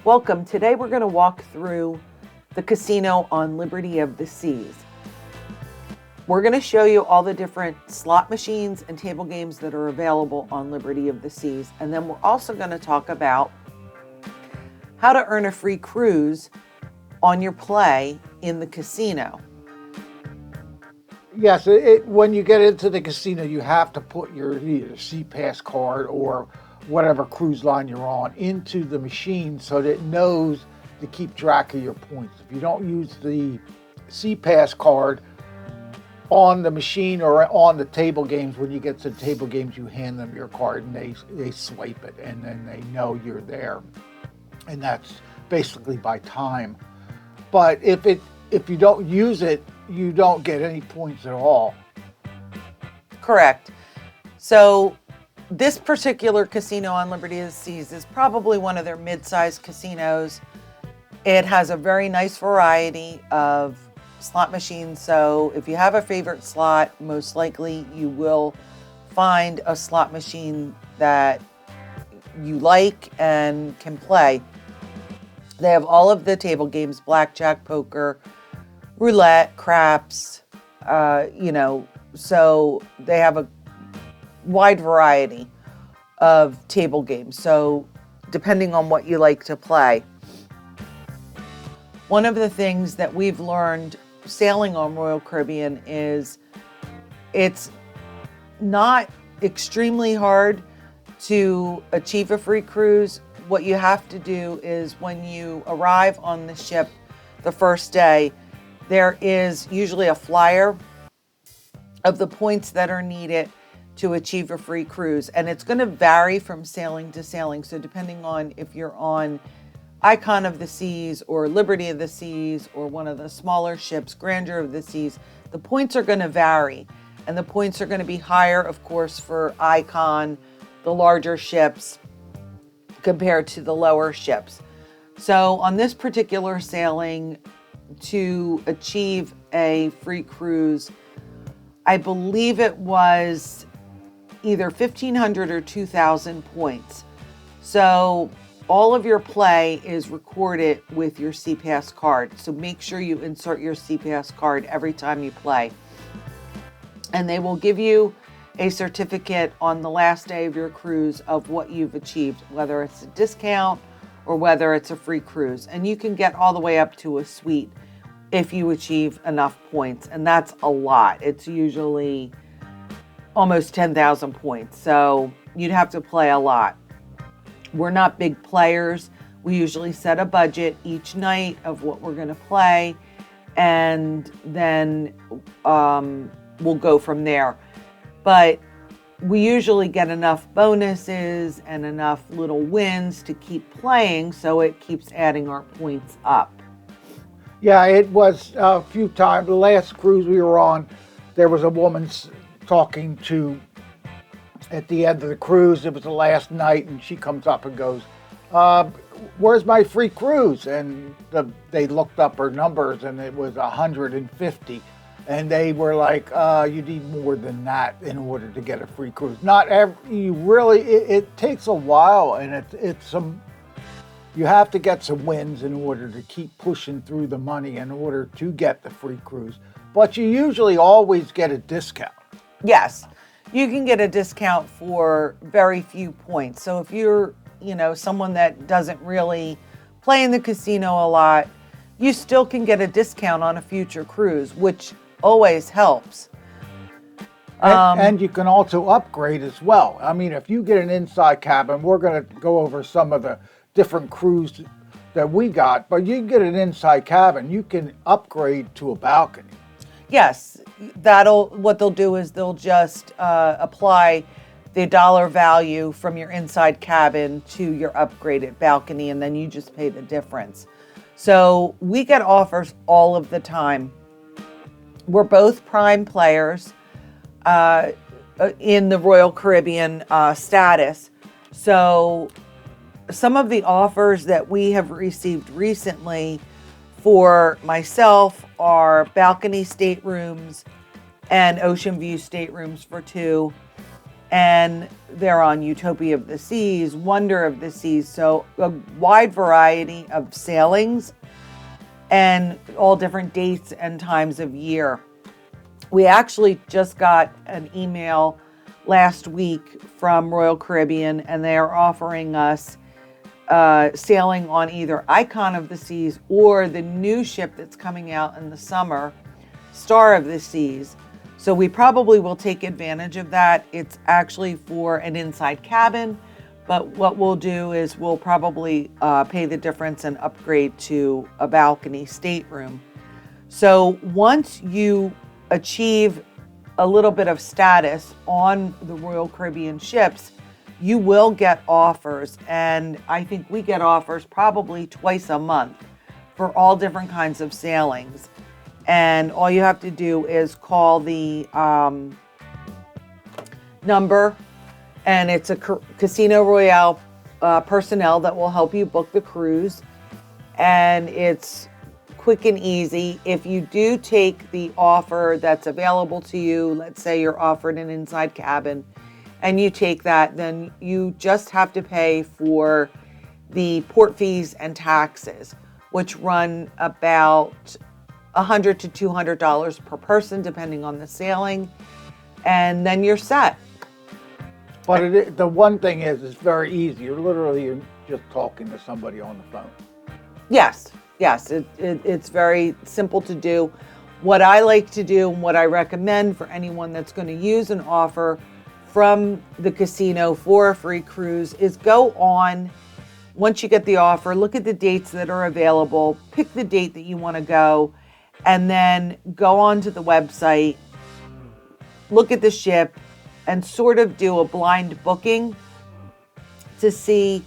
Welcome. Today we're going to walk through the casino on Liberty of the Seas. We're going to show you all the different slot machines and table games that are available on Liberty of the Seas. And then we're also going to talk about how to earn a free cruise on your play in the casino. Yes, when you get into the casino, you have to put your either SeaPass card or whatever cruise line you're on into the machine so that it knows to keep track of your points. If you don't use the SeaPass card on the machine or on the table games, when you get to the table games, you hand them your card and they swipe it and then they know you're there. And that's basically by time. But if you don't use it, you don't get any points at all. Correct. So this particular casino on Liberty of the Seas is probably one of their mid-sized casinos. It has a very nice variety of slot machines. So if you have a favorite slot, most likely you will find a slot machine that you like and can play. They have all of the table games: blackjack, poker, roulette, craps, so they have a wide variety of table games. So depending on what you like to play. One of the things that we've learned sailing on Royal Caribbean is it's not extremely hard to achieve a free cruise. What you have to do is when you arrive on the ship the first day, there is usually a flyer of the points that are needed to achieve a free cruise. And it's going to vary from sailing to sailing. So depending on if you're on Icon of the Seas or Liberty of the Seas or one of the smaller ships, Grandeur of the Seas, the points are going to vary. And the points are going to be higher, of course, for Icon, the larger ships, compared to the lower ships. So on this particular sailing, to achieve a free cruise, I believe it was either 1,500 or 2,000 points. So all of your play is recorded with your SeaPass card. So make sure you insert your SeaPass card every time you play. And they will give you a certificate on the last day of your cruise of what you've achieved, whether it's a discount or whether it's a free cruise. And you can get all the way up to a suite if you achieve enough points. And that's a lot. It's usually almost 10,000 points. So you'd have to play a lot. We're not big players. We usually set a budget each night of what we're going to play. And then we'll go from there. But we usually get enough bonuses and enough little wins to keep playing, so it keeps adding our points up. Yeah, it was a few times. The last cruise we were on, there was a woman talking to, at the end of the cruise, it was the last night, and she comes up and goes, where's my free cruise? And they looked up her numbers, and it was 150. And they were like, you need more than that in order to get a free cruise. It takes a while, and you have to get some wins in order to keep pushing through the money in order to get the free cruise. But you usually always get a discount. Yes, you can get a discount for very few points. So if you're, someone that doesn't really play in the casino a lot, you still can get a discount on a future cruise, which always helps. And you can also upgrade as well. I mean, if you get an inside cabin, we're going to go over some of the different cruises that we got, but you can get an inside cabin, you can upgrade to a balcony. Yes, what they'll do is they'll just apply the dollar value from your inside cabin to your upgraded balcony, and then you just pay the difference. So we get offers all of the time. We're both prime players in the Royal Caribbean status. So some of the offers that we have received recently for myself are balcony staterooms and ocean view staterooms for two. and they're on Utopia of the Seas, Wonder of the Seas. So a wide variety of sailings and all different dates and times of year. We actually just got an email last week from Royal Caribbean, and they are offering us sailing on either Icon of the Seas or the new ship that's coming out in the summer, Star of the Seas. So we probably will take advantage of that. It's actually for an inside cabin, but what we'll do is we'll probably pay the difference and upgrade to a balcony stateroom. So once you achieve a little bit of status on the Royal Caribbean ships, you will get offers, and I think we get offers probably twice a month for all different kinds of sailings. And all you have to do is call the number, and it's a Casino Royale personnel that will help you book the cruise, and it's quick and easy. If you do take the offer that's available to you, let's say you're offered an inside cabin, and you take that, then you just have to pay for the port fees and taxes, which run about $100 to $200 per person, depending on the sailing, and then you're set. But the one thing is, it's very easy. You're just talking to somebody on the phone. Yes, it's very simple to do. What I like to do and what I recommend for anyone that's going to use an offer from the casino for a free cruise is go on, once you get the offer, look at the dates that are available, pick the date that you want to go, and then go onto the website, look at the ship, and sort of do a blind booking to see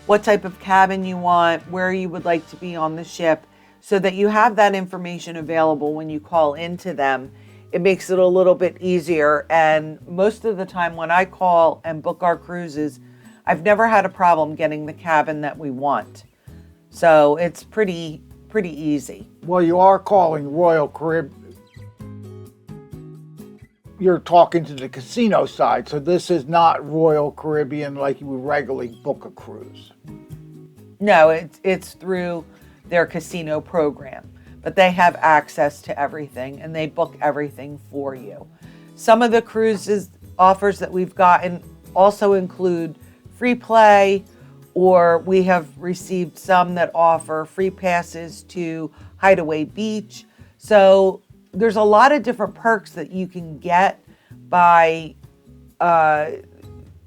what type of cabin you want, where you would like to be on the ship, so that you have that information available when you call into them. It makes it a little bit easier. And most of the time when I call and book our cruises, I've never had a problem getting the cabin that we want. So it's pretty easy. Well, you are calling Royal Caribbean. You're talking to the casino side, so this is not Royal Caribbean like you would regularly book a cruise. No, it's through their casino program, but they have access to everything and they book everything for you. Some of the cruises offers that we've gotten also include free play, or we have received some that offer free passes to Hideaway Beach. So there's a lot of different perks that you can get by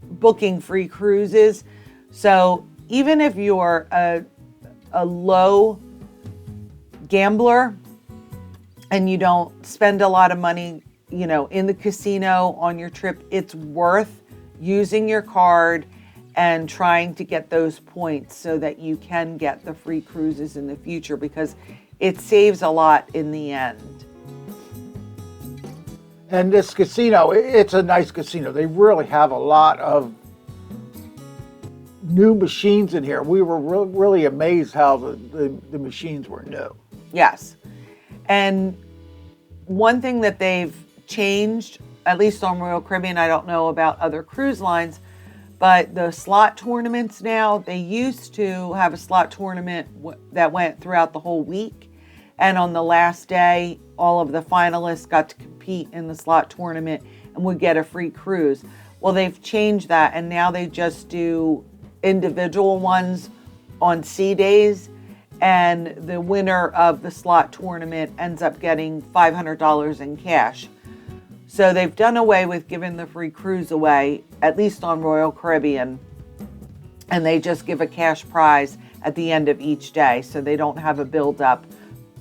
booking free cruises. So even if you're a low gambler and you don't spend a lot of money, in the casino on your trip, it's worth using your card and trying to get those points so that you can get the free cruises in the future, because it saves a lot in the end. And this casino, it's a nice casino. They really have a lot of new machines in here. We were really amazed how the machines were new. Yes. And one thing that they've changed, at least on Royal Caribbean, I don't know about other cruise lines, but the slot tournaments now, they used to have a slot tournament that went throughout the whole week. And on the last day, all of the finalists got to compete in the slot tournament and would get a free cruise. Well, they've changed that, and now they just do individual ones on sea days, and the winner of the slot tournament ends up getting $500 in cash. So they've done away with giving the free cruise away, at least on Royal Caribbean, and they just give a cash prize at the end of each day, so they don't have a build-up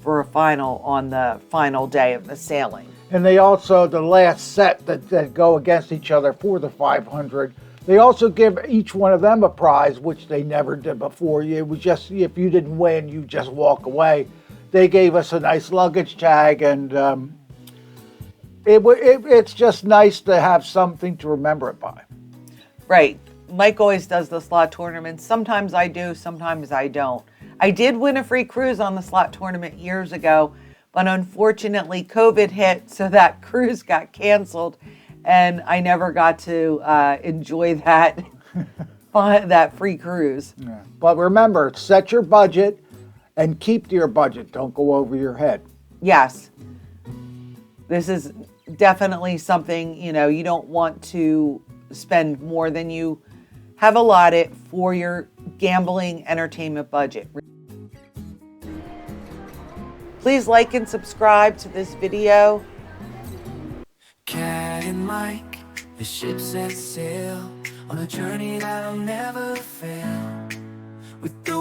for a final on the final day of the sailing. And they also, the last set that go against each other for the 500, they also give each one of them a prize, which they never did before. It was just, if you didn't win, you just walk away. They gave us a nice luggage tag, and it's just nice to have something to remember it by. Right. Mike always does the slot tournaments. Sometimes I do, sometimes I don't. I did win a free cruise on the slot tournament years ago, but unfortunately COVID hit, so that cruise got canceled, and I never got to enjoy that that free cruise. Yeah. But remember, set your budget and keep to your budget. Don't go over your head. Yes, this is definitely something, you know, you don't want to spend more than you have allotted for your gambling entertainment budget. Please like and subscribe to this video. Cat and Mike, the ship set sail on a journey that'll never fail. With the